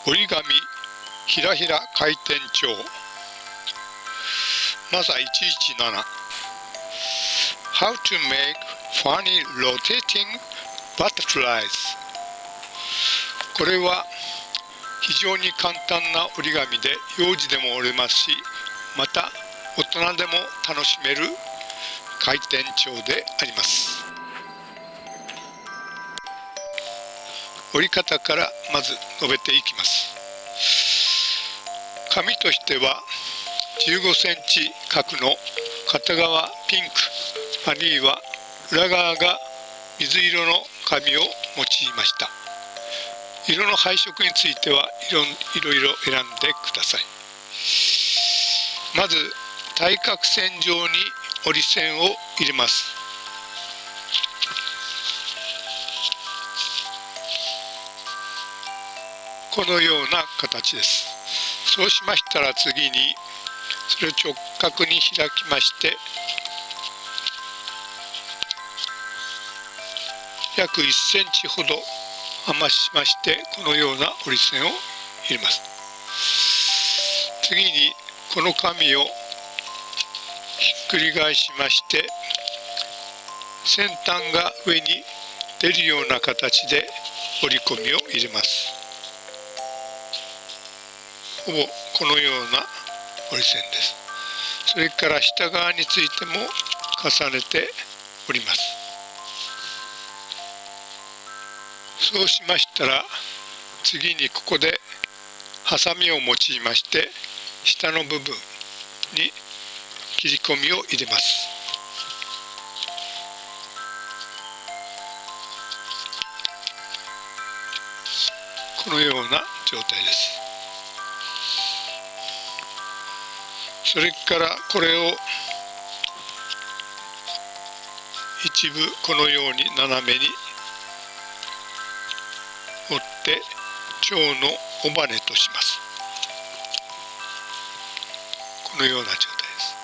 折り紙ひらひら回転帳。まずは117 How to make funny rotating butterflies。 これは非常に簡単な折り紙で幼児でも折れますし、また大人でも楽しめる回転帳であります。折り方からまず述べていきます。紙としては15センチ角の片側ピンク、あるいは裏側が水色の紙を用いました。色の配色についてはいろいろ選んでください。まず対角線上に折り線を入れます。このような形です。そうしましたら次にそれを直角に開きまして、約1センチほど余しまして、このような折り線を入れます。次にこの紙をひっくり返しまして、先端が上に出るような形で折り込みを入れます。ほぼこのような折り線です。それから下側についても重ねて折ります。そうしましたら次にここでハサミを用いまして下の部分に切り込みを入れます。このような状態です。それからこれを一部このように斜めに折って蝶の尾羽とします。このような状態です。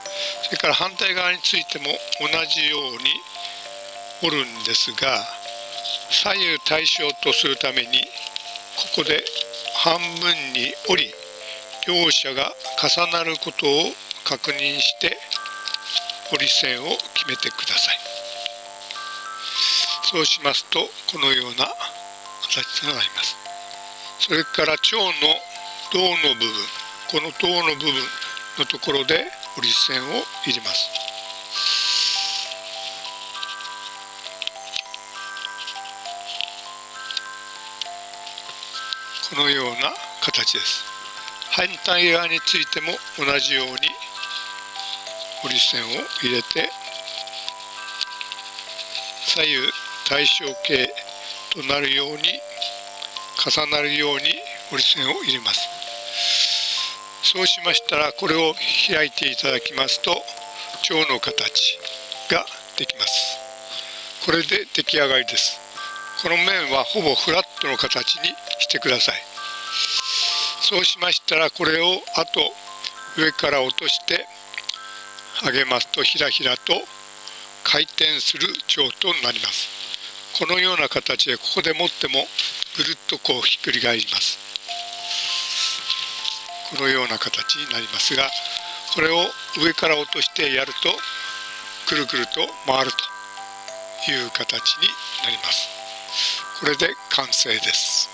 それから反対側についても同じように折るんですが、左右対称とするためにここで半分に折り、両者が重なることを確認して折り線を決めてください。そうしますとこのような形となります。それから蝶の胴の部分、この胴の部分のところで折り線を入れます。このような形です。反対側についても同じように折り線を入れて左右対称形となるように重なるように折り線を入れます。そうしましたらこれを開いていただきますと蝶の形ができます。これで出来上がりです。この面はほぼフラットの形にしてください。そうしましたらこれをあと上から落として上げますとひらひらと回転する蝶となります。このような形でここで持ってもぐるっとこうひっくり返ります。このような形になりますが、これを上から落としてやるとぐるぐると回るという形になります。これで完成です。